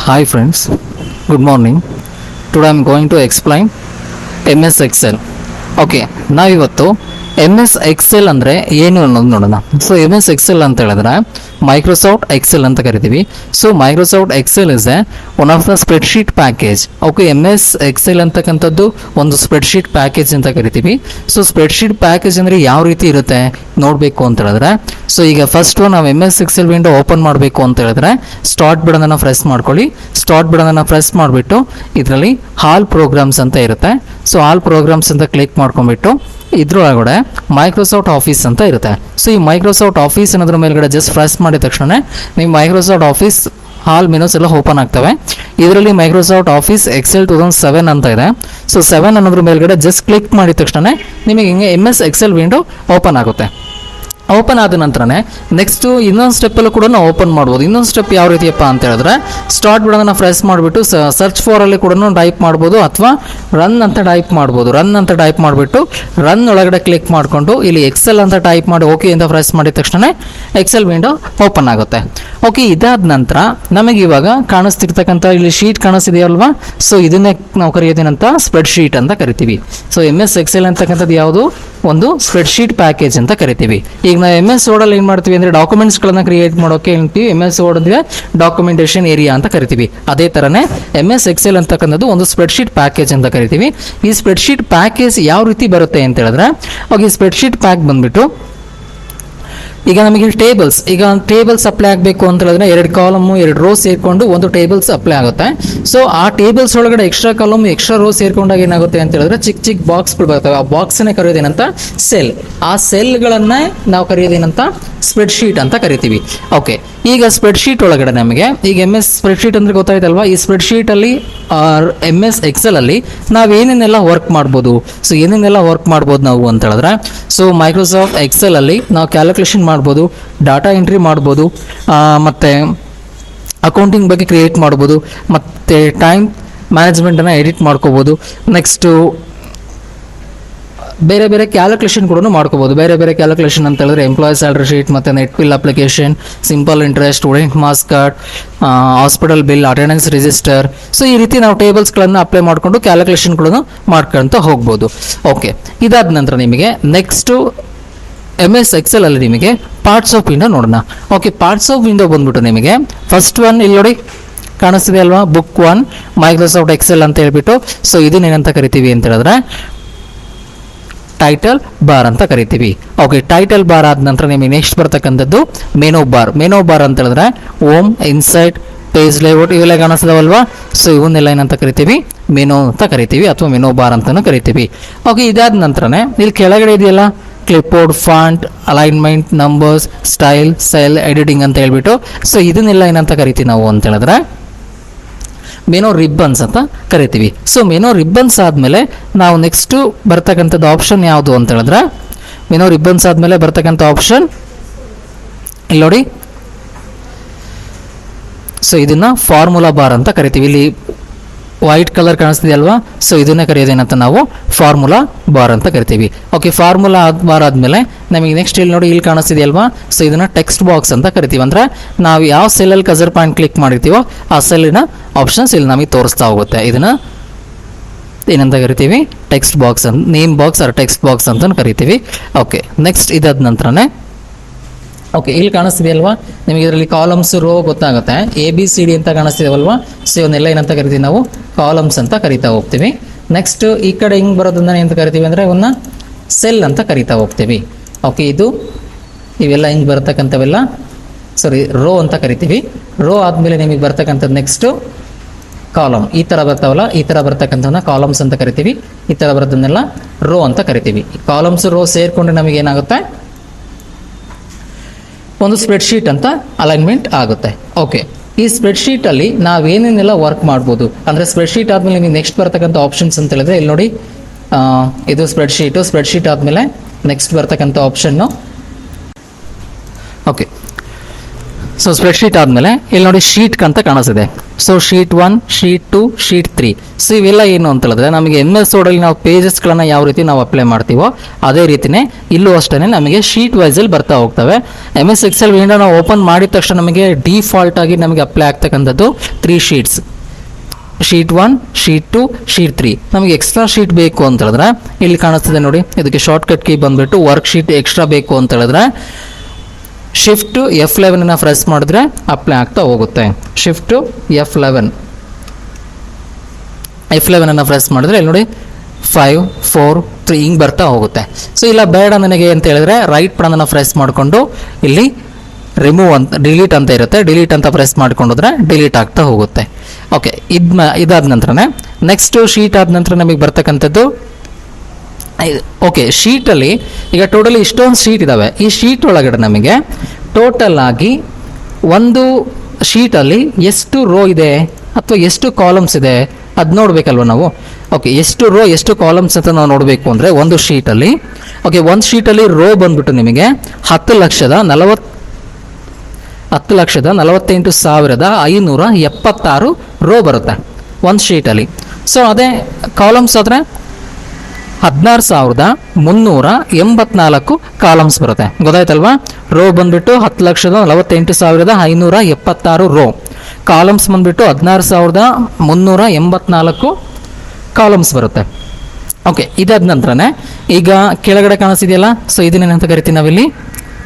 Hi friends, good morning. Today I am going to explain MS Excel. Okay, ನಾವಿವತ್ತು M S Excel ಅಂದರೆ ಏನು ಅನ್ನೋದು ನೋಡೋಣ. So M S Excel ಅಂತ ಹೇಳಿದ್ರೆ ಮೈಕ್ರೋಸಾಫ್ಟ್ ಎಕ್ಸೆಲ್ ಅಂತ ಕರಿತೀವಿ. So Microsoft Excel is one of the spreadsheet package. Okay, MS S ಎಕ್ಸೆಲ್ ಅಂತಕ್ಕಂಥದ್ದು ಒಂದು ಸ್ಪ್ರೆಡ್ಶೀಟ್ ಪ್ಯಾಕೇಜ್ ಅಂತ ಕರಿತೀವಿ. ಸೊ ಸ್ಪ್ರೆಡ್ಶೀಟ್ ಪ್ಯಾಕೇಜ್ ಅಂದರೆ ಯಾವ ರೀತಿ ಇರುತ್ತೆ ನೋಡಬೇಕು ಅಂತ ಹೇಳಿದ್ರೆ, ಸೊ ಈಗ ಫಸ್ಟು ನಾವು M S Excel window open ಮಾಡಬೇಕು ಅಂತ ಹೇಳಿದ್ರೆ ಸ್ಟಾರ್ಟ್ ಬಟನನ್ನು ಪ್ರೆಸ್ ಮಾಡ್ಕೊಳ್ಳಿ. ಸ್ಟಾರ್ಟ್ ಬಟನನ್ನು ಪ್ರೆಸ್ ಮಾಡಿಬಿಟ್ಟು ಇದರಲ್ಲಿ ಆಲ್ ಪ್ರೋಗ್ರಾಮ್ಸ್ ಅಂತ ಇರುತ್ತೆ. ಸೊ ಆಲ್ ಪ್ರೋಗ್ರಾಮ್ಸ್ ಅಂತ ಕ್ಲಿಕ್ ಮಾಡ್ಕೊಂಡ್ಬಿಟ್ಟು ಇದ್ರೊಳಗಡೆ ಮೈಕ್ರೋಸಾಫ್ಟ್ ಆಫೀಸ್ ಅಂತ ಇರುತ್ತೆ. ಸೊ ಈ ಮೈಕ್ರೋಸಾಫ್ಟ್ ಆಫೀಸ್ ಅನ್ನೋದ್ರ ಮೇಲ್ಗಡೆ ಜಸ್ಟ್ ಪ್ರೆಸ್ ಮಾಡಿದ ತಕ್ಷಣ ನೀವು ಮೈಕ್ರೋಸಾಫ್ಟ್ ಆಫೀಸ್ ಆಲ್ ಮೆನೂಸ್ ಎಲ್ಲ ಓಪನ್ ಆಗ್ತವೆ. ಇದರಲ್ಲಿ ಮೈಕ್ರೋಸಾಫ್ಟ್ ಆಫೀಸ್ ಎಕ್ಸೆಲ್ 2007 ಅಂತ ಇದೆ. ಸೊ 7 ಅನ್ನೋದ್ರ ಮೇಲ್ಗಡೆ ಜಸ್ಟ್ ಕ್ಲಿಕ್ ಮಾಡಿದ ತಕ್ಷಣ ನಿಮಗೆ ಹಿಂಗೆ M S Excel window open ಆಗುತ್ತೆ. ಓಪನ್ ಆದ ನಂತರನೇ ನೆಕ್ಸ್ಟು ಇನ್ನೊಂದು ಸ್ಟೆಪ್ಪಲ್ಲೂ ಕೂಡ ನಾವು ಓಪನ್ ಮಾಡ್ಬೋದು. ಇನ್ನೊಂದು ಸ್ಟೆಪ್ ಯಾವ ರೀತಿಯಪ್ಪ ಅಂತ ಹೇಳಿದ್ರೆ ಸ್ಟಾರ್ಟ್ ಬಟನ್ನ ಪ್ರೆಸ್ ಮಾಡಿಬಿಟ್ಟು ಸರ್ಚ್ ಫಾರಲ್ಲಿ ಕೂಡ ಟೈಪ್ ಮಾಡ್ಬೋದು ಅಥವಾ ರನ್ ಅಂತ ಟೈಪ್ ಮಾಡ್ಬೋದು. ರನ್ ಅಂತ ಟೈಪ್ ಮಾಡಿಬಿಟ್ಟು ರನ್ ಒಳಗಡೆ ಕ್ಲಿಕ್ ಮಾಡಿಕೊಂಡು ಇಲ್ಲಿ ಎಕ್ಸೆಲ್ ಅಂತ ಟೈಪ್ ಮಾಡಿ ಓಕೆ ಅಂತ ಪ್ರೆಸ್ ಮಾಡಿದ ತಕ್ಷಣ ಎಕ್ಸೆಲ್ ವಿಂಡೋ ಓಪನ್ ಆಗುತ್ತೆ. ಓಕೆ, ಇದಾದ ನಂತರ ನಮಗೆ ಇವಾಗ ಕಾಣಿಸ್ತಿರ್ತಕ್ಕಂಥ ಇಲ್ಲಿ ಶೀಟ್ ಕಾಣಿಸ್ತಿದೆಯಲ್ವಾ, ಸೊ ಇದನ್ನೇ ನಾವು ಕರೆಯೋದೇನಂತ ಸ್ಪ್ರೆಡ್ ಶೀಟ್ ಅಂತ ಕರಿತೀವಿ. ಸೊ ಎಮ್ ಎಸ್ ಎಕ್ಸೆಲ್ ಅಂತಕ್ಕಂಥದ್ದು ಯಾವುದು ಒಂದು ಸ್ಪ್ರೆಡ್ಶೀಟ್ ಪ್ಯಾಕೇಜ್ ಅಂತ ಕರಿತೀವಿ. ಈಗ ನಾವು ಎಮ್ ಎಸ್ ವರ್ಡಲ್ಲಿ ಏನು ಮಾಡ್ತೀವಿ ಅಂದರೆ ಡಾಕ್ಯುಮೆಂಟ್ಸ್ಗಳನ್ನು ಕ್ರಿಯೇಟ್ ಮಾಡೋಕೆ ಹೇಳ್ತೀವಿ. ಎಮ್ ಎಸ್ ವರ್ಡ್ ಅಂದರೆ ಡಾಕ್ಯುಮೆಂಟೇಷನ್ ಏರಿಯಾ ಅಂತ ಕರಿತೀವಿ. ಅದೇ ಥರನೇ ಎಮ್ ಎಸ್ ಎಕ್ಸೆಲ್ ಅಂತಕ್ಕಂಥದ್ದು ಒಂದು ಸ್ಪ್ರೆಡ್ಶೀಟ್ ಪ್ಯಾಕೇಜ್ ಅಂತ ಕರಿತೀವಿ. ಈ ಸ್ಪ್ರೆಡ್ಶೀಟ್ ಪ್ಯಾಕೇಜ್ ಯಾವ ರೀತಿ ಬರುತ್ತೆ ಅಂತ ಹೇಳಿದ್ರೆ, ಈ ಸ್ಪ್ರೆಡ್ಶೀಟ್ ಪ್ಯಾಕ್ ಬಂದುಬಿಟ್ಟು ಈಗ ನಮಗೆ ಟೇಬಲ್ಸ್ ಅಪ್ಲೈ ಆಗಬೇಕು ಅಂತ ಹೇಳಿದ್ರೆ 2 ಕಾಲಮು 2 ರೋ ಸೇರಿಕೊಂಡು ಒಂದು ಟೇಬಲ್ಸ್ ಅಪ್ಲೈ ಆಗುತ್ತೆ. ಸೊ ಆ ಟೇಬಲ್ಸ್ ಒಳಗಡೆ ಎಕ್ಸ್ಟ್ರಾ ಕಾಲಮ್ ಎಕ್ಸ್ಟ್ರಾ ರೋ ಸೇರ್ಕೊಂಡಾಗ ಏನಾಗುತ್ತೆ ಅಂತ ಹೇಳಿದ್ರೆ ಚಿಕ್ಕ ಚಿಕ್ಕ ಬಾಕ್ಸ್ಗಳು ಬರ್ತವೆ. ಆ ಬಾಕ್ಸನ್ನೇ ಕರೆಯೋದೇನಂತ ಸೆಲ್. ಆ ಸೆಲ್ಗಳನ್ನೇ ನಾವು ಕರೆಯೋದೇನಂತ ಸ್ಪ್ರೆಡ್ಶೀಟ್ ಅಂತ ಕರಿತೀವಿ. ಓಕೆ, ಈಗ ಸ್ಪ್ರೆಡ್ಶೀಟ್ ಒಳಗಡೆ ನಮಗೆ ಈಗ ಎಮ್ ಎಸ್ ಸ್ಪ್ರೆಡ್ಶೀಟ್ ಅಂದರೆ ಗೊತ್ತಾಯ್ತಲ್ವಾ. ಈ ಸ್ಪ್ರೆಡ್ಶೀಟಲ್ಲಿ ಎಮ್ ಎಸ್ ಎಕ್ಸೆಲಲ್ಲಿ ನಾವು ಏನೇನೆಲ್ಲ ವರ್ಕ್ ಮಾಡ್ಬೋದು, ಸೊ ಏನೇನೆಲ್ಲ ವರ್ಕ್ ಮಾಡ್ಬೋದು ನಾವು ಅಂತ ಹೇಳಿದ್ರೆ, ಸೊ ಮೈಕ್ರೋಸಾಫ್ಟ್ ಎಕ್ಸೆಲಲ್ಲಿ ನಾವು ಕ್ಯಾಲ್ಕುಲೇಷನ್ ಮಾಡ್ಬೋದು, ಡಾಟಾ ಎಂಟ್ರಿ ಮಾಡ್ಬೋದು, ಮತ್ತು ಅಕೌಂಟಿಂಗ್ ಬಗ್ಗೆ ಕ್ರಿಯೇಟ್ ಮಾಡ್ಬೋದು, ಮತ್ತು ಟೈಮ್ ಮ್ಯಾನೇಜ್ಮೆಂಟನ್ನು ಎಡಿಟ್ ಮಾಡ್ಕೋಬೋದು. ನೆಕ್ಸ್ಟು ಬೇರೆ ಬೇರೆ ಕ್ಯಾಲ್ಕುಲೇಷನ್ ಕೂಡ ಮಾಡ್ಕೋಬೋದು. ಬೇರೆ ಬೇರೆ ಕ್ಯಾಲ್ಕುಲೇಷನ್ ಅಂತ ಹೇಳಿದ್ರೆ ಎಂಪ್ಲಾಯ್ ಸ್ಯಾಲರಿ ಶೀಟ್, ಮತ್ತು net bill application, simple interest, student marks card, hospital bill, attendance register. So ಈ ರೀತಿ ನಾವು ಟೇಬಲ್ಸ್ಗಳನ್ನು ಅಪ್ಲೈ ಮಾಡಿಕೊಂಡು ಕ್ಯಾಲ್ಕುಲೇಷನ್ಗಳನ್ನು ಮಾಡ್ಕೊಳ್ತಾ ಹೋಗ್ಬೋದು. ಓಕೆ, ಇದಾದ ನಂತರ ನಿಮಗೆ ನೆಕ್ಸ್ಟು ಎಮ್ ಎಸ್ ಎಕ್ಸೆಲ್ ಅಲ್ಲಿ ನಿಮಗೆ ಪಾರ್ಟ್ಸ್ ಆಫ್ ವಿಂಡೋ ನೋಡೋಣ. ಓಕೆ, ಪಾರ್ಟ್ಸ್ ಆಫ್ ವಿಂಡೋ ಬಂದ್ಬಿಟ್ಟು ನಿಮಗೆ ಫಸ್ಟ್ ಒನ್ ಇಲ್ಲಿ ನೋಡಿ ಕಾಣಿಸ್ತಿದೆ ಅಲ್ವಾ, ಬುಕ್ 1 ಮೈಕ್ರೋಸಾಫ್ಟ್ ಎಕ್ಸೆಲ್ ಅಂತ ಹೇಳ್ಬಿಟ್ಟು. ಸೊ ಇದನ್ನೇನಂತ ಕರಿತೀವಿ ಅಂತ ಹೇಳಿದ್ರೆ ಟೈಟಲ್ ಬಾರ್ ಅಂತ ಕರಿತೀವಿ. ಓಕೆ, ಟೈಟಲ್ ಬಾರ್ ಆದ ನಂತರ ನಿಮಗೆ ನೆಕ್ಸ್ಟ್ ಬರ್ತಕ್ಕಂಥದ್ದು ಮೆನು ಬಾರ್ ಅಂತ ಹೇಳಿದ್ರೆ ಹೋಮ್, ಇನ್ಸೈಟ್, ಪೇಜ್ ಲೇಔಟ್ ಇವೆಲ್ಲ ಕಾಣಿಸ್ತದವಲ್ವಾ. ಸೊ ಇವನ್ನೆಲ್ಲ ಏನಂತ ಕರಿತೀವಿ, ಮೆನು ಅಂತ ಕರಿತೀವಿ ಅಥವಾ ಮೆನು ಬಾರ್ ಅಂತಲೂ ಕರಿತೀವಿ. ಓಕೆ, ಇದಾದ ನಂತರನೇ ಇಲ್ಲಿ ಕೆಳಗಡೆ ಇದೆಯಲ್ಲ clipboard, font, alignment, numbers, style, cell, editing ಅಂತ ಹೇಳ್ಬಿಟ್ಟು. ಸೊ ಇದನ್ನೆಲ್ಲ ಏನಂತ ಕರಿತೀವಿ ನಾವು ಅಂತ ಹೇಳಿದ್ರೆ ಮೆನು ರಿಬ್ಬನ್ಸ್ ಅಂತ ಕರಿತೀವಿ. ಸೊ ಮೆನು ರಿಬ್ಬನ್ಸ್ ಆದಮೇಲೆ ನಾವು ನೆಕ್ಸ್ಟು ಬರ್ತಕ್ಕಂಥದ್ದು ಆಪ್ಷನ್ ಯಾವುದು ಅಂತ ಹೇಳಿದ್ರೆ, ಮೆನು ರಿಬ್ಬನ್ಸ್ ಆದಮೇಲೆ ಬರ್ತಕ್ಕಂಥ ಆಪ್ಷನ್ ಇಲ್ಲಿ ನೋಡಿ. ಸೊ ಇದನ್ನು ಫಾರ್ಮುಲಾ ಬಾರ್ ಅಂತ ಕರಿತೀವಿ. ಇಲ್ಲಿ ವೈಟ್ ಕಲರ್ ಕಾಣಿಸ್ತಿದೆಯಲ್ವಾ, ಸೊ ಇದನ್ನೇ ಕರೆಯೋದೇನಂತ ನಾವು ಫಾರ್ಮುಲಾ ಬಾರ್ ಅಂತ ಕರಿತೀವಿ. ಓಕೆ, ಫಾರ್ಮುಲಾ ಬಾರ್ ಆದಮೇಲೆ ನಮಗೆ ನೆಕ್ಸ್ಟ್ ಇಲ್ಲಿ ನೋಡಿ ಇಲ್ಲಿ ಕಾಣಿಸ್ತಿದೆಯಲ್ವಾ, ಸೊ ಇದನ್ನು ಟೆಕ್ಸ್ಟ್ ಬಾಕ್ಸ್ ಅಂತ ಕರಿತೀವಿ. ಅಂದರೆ ನಾವು ಯಾವ ಸೆಲ್ಲಲ್ಲಿ ಕಸರ್ ಪಾಯಿಂಟ್ ಕ್ಲಿಕ್ ಮಾಡಿರ್ತೀವೋ ಆ ಸೆಲ್ಲಿನ ಆಪ್ಷನ್ಸ್ ಇಲ್ಲಿ ನಮಗೆ ತೋರಿಸ್ತಾ ಹೋಗುತ್ತೆ. ಇದನ್ನು ಏನಂತ ಕರಿತೀವಿ, ಟೆಕ್ಸ್ಟ್ ಬಾಕ್ಸ್ ಅಂತ, name box or text box ಅಂತ ಕರಿತೀವಿ. ಓಕೆ, ನೆಕ್ಸ್ಟ್ ಇದಾದ ನಂತರನೇ ಓಕೆ ಇಲ್ಲಿ ಕಾಣಿಸ್ತಿದೆಯಲ್ವಾ ನಿಮಗೆ, ಇದರಲ್ಲಿ ಕಾಲಮ್ಸ್ ರೋ ಗೊತ್ತಾಗುತ್ತೆ. ABCD ಅಂತ ಕಾಣಿಸ್ತಿದೆವಲ್ವಾ, ಸೊ ಇವನ್ನೆಲ್ಲ ಏನಂತ ಕರಿತೀವಿ ನಾವು ಕಾಲಮ್ಸ್ ಅಂತ ಕರಿತಾ ಹೋಗ್ತೀವಿ. ನೆಕ್ಸ್ಟ್ ಈ ಕಡೆ ಹಿಂಗೆ ಬರೋದನ್ನ ಏನಂತ ಕರಿತೀವಿ ಅಂದರೆ ಇವನ್ನ ಸೆಲ್ ಅಂತ ಕರಿತಾ ಹೋಗ್ತೀವಿ. ಓಕೆ, ಇವೆಲ್ಲ ಹಿಂಗೆ ಬರ್ತಕ್ಕಂಥವೆಲ್ಲ ರೋ ಅಂತ ಕರಿತೀವಿ. ರೋ ಆದಮೇಲೆ ನಿಮಗೆ ಬರ್ತಕ್ಕಂಥದ್ದು ನೆಕ್ಸ್ಟು ಕಾಲಮ್. ಈ ಥರ ಬರ್ತಾವಲ್ಲ, ಈ ಥರ ಬರ್ತಕ್ಕಂಥವನ್ನ ಕಾಲಮ್ಸ್ ಅಂತ ಕರಿತೀವಿ. ಈ ಥರ ಬರೋದನ್ನೆಲ್ಲ ರೋ ಅಂತ ಕರಿತೀವಿ. ಕಾಲಮ್ಸ್ ರೋ ಸೇರಿಕೊಂಡು ನಮಗೆ ಏನಾಗುತ್ತೆ, ಒಂದು ಸ್ಪ್ರೆಡ್ಶೀಟ್ ಅಂತ ಅಲೈನ್ಮೆಂಟ್ ಆಗುತ್ತೆ. ಓಕೆ, ಈ ಸ್ಪ್ರೆಡ್ಶೀಟಲ್ಲಿ ನಾವೇನೇನೆಲ್ಲ ವರ್ಕ್ ಮಾಡ್ಬೋದು ಅಂದರೆ ಸ್ಪ್ರೆಡ್ಶೀಟ್ ಆದಮೇಲೆ ನಿಮಗೆ ನೆಕ್ಸ್ಟ್ ಬರ್ತಕ್ಕಂಥ ಆಪ್ಷನ್ಸ್ ಅಂತ ಹೇಳಿದ್ರೆ ಇಲ್ಲಿ ನೋಡಿ, ಇದು ಸ್ಪ್ರೆಡ್ಶೀಟ್ ಆದಮೇಲೆ ನೆಕ್ಸ್ಟ್ ಬರ್ತಕ್ಕಂಥ ಆಪ್ಷನ್ನು. ಓಕೆ, ಸೊ ಸ್ಪ್ರೆಡ್ಶೀಟ್ ಆದಮೇಲೆ ಇಲ್ಲಿ ನೋಡಿ ಶೀಟ್ ಅಂತ ಕಾಣಿಸ್ತಿದೆ. So sheet 1, sheet 2, sheet 3. So ಇವೆಲ್ಲ ಏನು ಅಂತ ಹೇಳಿದ್ರೆ ನಮಗೆ ಎಮ್ ಎಸ್ ವರ್ಡಲ್ಲಿ ನಾವು ಪೇಜಸ್ಗಳನ್ನು ಯಾವ ರೀತಿ ನಾವು ಅಪ್ಲೈ ಮಾಡ್ತೀವೋ ಅದೇ ರೀತಿಯೇ ಇಲ್ಲೂ ಅಷ್ಟೇ ನಮಗೆ ಶೀಟ್ ವೈಸಲ್ಲಿ ಬರ್ತಾ ಹೋಗ್ತವೆ. ಎಮ್ ಎಸ್ ಎಕ್ಸೆಲ್ ವಿಂಡೋ ನಾವು ಓಪನ್ ಮಾಡಿದ ತಕ್ಷಣ ನಮಗೆ ಡಿಫಾಲ್ಟ್ ಆಗಿ ನಮಗೆ ಅಪ್ಲೈ ಆಗ್ತಕ್ಕಂಥದ್ದು 3 ಶೀಟ್ಸ್. Sheet 1, sheet 2, sheet 3. ನಮಗೆ ಎಕ್ಸ್ಟ್ರಾ ಶೀಟ್ ಬೇಕು ಅಂತ ಹೇಳಿದ್ರೆ ಇಲ್ಲಿ ಕಾಣಿಸ್ತಿದೆ ನೋಡಿ, ಇದಕ್ಕೆ ಶಾರ್ಟ್ಕಟ್ ಕೀ ಬಂದುಬಿಟ್ಟು ವರ್ಕ್ ಶೀಟ್ ಎಕ್ಸ್ಟ್ರಾ ಬೇಕು ಅಂತ ಹೇಳಿದ್ರೆ ಶಿಫ್ಟ್ F11 ಪ್ರೆಸ್ ಮಾಡಿದ್ರೆ ಅಪ್ಲೈ ಆಗ್ತಾ ಹೋಗುತ್ತೆ. ಶಿಫ್ಟ್ F11 ಪ್ರೆಸ್ ಮಾಡಿದ್ರೆ ಇಲ್ಲಿ ನೋಡಿ 5, 4, 3 ಹಿಂಗೆ ಬರ್ತಾ ಹೋಗುತ್ತೆ. ಸೊ ಇಲ್ಲ ಬೇಡ ನನಗೆ ಅಂತ ಹೇಳಿದ್ರೆ ರೈಟ್ ಬಟನ್ನ ಪ್ರೆಸ್ ಮಾಡಿಕೊಂಡು ಇಲ್ಲಿ ರಿಮೂವ್ ಅಂತ ಡಿಲೀಟ್ ಅಂತ ಇರುತ್ತೆ, ಡಿಲೀಟ್ ಅಂತ ಪ್ರೆಸ್ ಮಾಡ್ಕೊಂಡ್ರೆ ಡಿಲೀಟ್ ಆಗ್ತಾ ಹೋಗುತ್ತೆ. ಓಕೆ, ಇದಾದ ನಂತರನೇ ನೆಕ್ಸ್ಟ್ ಶೀಟ್ ಆದ ನಂತರ ನಮಗೆ ಬರ್ತಕ್ಕಂಥದ್ದು ಓಕೆ ಶೀಟಲ್ಲಿ ಈಗ ಟೋಟಲಿ ಇಷ್ಟೊಂದು ಶೀಟ್ ಇದ್ದಾವೆ. ಈ ಶೀಟ್ ಒಳಗಡೆ ನಮಗೆ ಟೋಟಲ್ ಆಗಿ ಒಂದು ಶೀಟಲ್ಲಿ ಎಷ್ಟು ರೋ ಇದೆ ಅಥವಾ ಎಷ್ಟು ಕಾಲಮ್ಸ್ ಇದೆ ಅದು ನೋಡಬೇಕಲ್ವ ನಾವು. ಓಕೆ, ಎಷ್ಟು ರೋ ಎಷ್ಟು ಕಾಲಮ್ಸ್ ಅಂತ ನಾವು ನೋಡಬೇಕು ಅಂದರೆ ಒಂದು ಶೀಟಲ್ಲಿ ಒಂದು ಶೀಟಲ್ಲಿ ರೋ ಬಂದ್ಬಿಟ್ಟು ನಿಮಗೆ 10,48,576 ರೋ ಬರುತ್ತೆ ಒಂದು ಶೀಟಲ್ಲಿ. ಸೊ ಅದೇ ಕಾಲಮ್ಸ್ ಆದರೆ 16,384 ಕಾಲಮ್ಸ್ ಬರುತ್ತೆ. ಗೊತ್ತಾಯ್ತಲ್ವಾ? ರೋ ಬಂದ್ಬಿಟ್ಟು 10,48,576 ರೋ, ಕಾಲಮ್ಸ್ ಬಂದ್ಬಿಟ್ಟು 16,384 ಕಾಲಮ್ಸ್ ಬರುತ್ತೆ. ಓಕೆ, ಇದಾದ ನಂತರನೇ ಈಗ ಕೆಳಗಡೆ ಕಾಣಿಸ್ತಿದೆಯಲ್ಲ, ಸೊ ಇದನ್ನೇನಂತ ಕರಿತೀವಿ ನಾವಿಲ್ಲಿ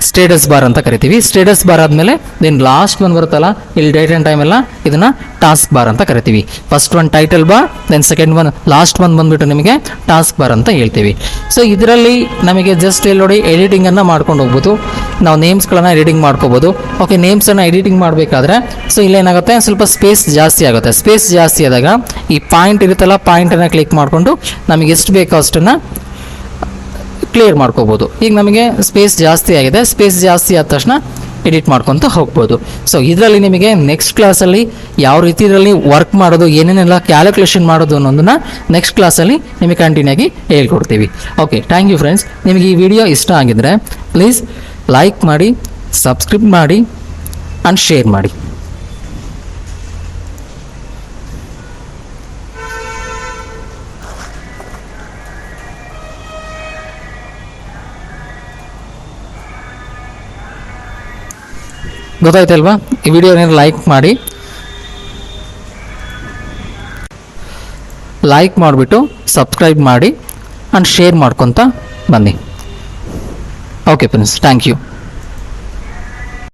ಸ್ಟೇಟಸ್ ಬಾರ್ ಅಂತ ಕರಿತೀವಿ. ಸ್ಟೇಟಸ್ ಬಾರ್ ಆದಮೇಲೆ ದೆನ್ ಲಾಸ್ಟ್ ಒನ್ ಬರುತ್ತಲ್ಲ ಇಲ್ಲಿ ಡೇಟ್ ಆ್ಯಂಡ್ ಟೈಮ್ ಎಲ್ಲ ಇದನ್ನು ಟಾಸ್ಕ್ ಬಾರ್ ಅಂತ ಕರಿತೀವಿ. First one title bar, then second one last one ಬಂದುಬಿಟ್ಟು ನಿಮಗೆ ಟಾಸ್ಕ್ ಬಾರ್ ಅಂತ ಹೇಳ್ತೀವಿ. ಸೊ ಇದರಲ್ಲಿ ನಮಗೆ ಜಸ್ಟ್ ಇಲ್ಲಿ ನೋಡಿ ಎಡಿಟಿಂಗನ್ನು ಮಾಡ್ಕೊಂಡು ಹೋಗ್ಬೋದು. ನಾವು ನೇಮ್ಸ್ಗಳನ್ನು ಎಡಿಟಿಂಗ್ ಮಾಡ್ಕೋಬೋದು. ಓಕೆ, ನೇಮ್ಸನ್ನು ಎಡಿಟಿಂಗ್ ಮಾಡಬೇಕಾದ್ರೆ ಸೊ ಇಲ್ಲೇನಾಗುತ್ತೆ ಸ್ವಲ್ಪ ಸ್ಪೇಸ್ ಜಾಸ್ತಿ ಆಗುತ್ತೆ. ಸ್ಪೇಸ್ ಜಾಸ್ತಿ ಆದಾಗ ಈ ಪಾಯಿಂಟ್ ಇರುತ್ತಲ್ಲ, ಪಾಯಿಂಟನ್ನು ಕ್ಲಿಕ್ ಮಾಡಿಕೊಂಡು ನಮಗೆ ಎಷ್ಟು ಬೇಕೋ ಅಷ್ಟನ್ನು ಕ್ಲಿಯರ್ ಮಾಡ್ಕೋಬೋದು. ಈಗ ನಮಗೆ ಸ್ಪೇಸ್ ಜಾಸ್ತಿ ಆಗಿದೆ, ಸ್ಪೇಸ್ ಜಾಸ್ತಿ ಆದ ತಕ್ಷಣ ಎಡಿಟ್ ಮಾಡ್ಕೊತ ಹೋಗ್ಬೋದು. ಸೊ ಇದರಲ್ಲಿ ನಿಮಗೆ ನೆಕ್ಸ್ಟ್ ಕ್ಲಾಸಲ್ಲಿ ಯಾವ ರೀತಿ ಇದರಲ್ಲಿ ವರ್ಕ್ ಮಾಡೋದು, ಏನೇನೆಲ್ಲ ಕ್ಯಾಲ್ಕುಲೇಷನ್ ಮಾಡೋದು ಅನ್ನೋದನ್ನು ನೆಕ್ಸ್ಟ್ ಕ್ಲಾಸಲ್ಲಿ ನಿಮಗೆ ಕಂಟಿನ್ಯೂ ಆಗಿ ಹೇಳ್ಕೊಡ್ತೀವಿ. Okay, thank you friends. ನಿಮಗೆ ಈ ವಿಡಿಯೋ ಇಷ್ಟ ಆಗಿದ್ದರೆ ಪ್ಲೀಸ್ ಲೈಕ್ ಮಾಡಿ, ಸಬ್ಸ್ಕ್ರೈಬ್ ಮಾಡಿ ಆ್ಯಂಡ್ ಶೇರ್ ಮಾಡಿ. ಗೊತ್ತಾಯ್ತಲ್ವಾ? ಈ ವಿಡಿಯೋನ ಲೈಕ್ ಮಾಡಿಬಿಟ್ಟು ಸಬ್ಸ್ಕ್ರೈಬ್ ಮಾಡಿ ಆ್ಯಂಡ್ ಶೇರ್ ಮಾಡ್ಕೊತ ಬನ್ನಿ. Okay friends, thank you.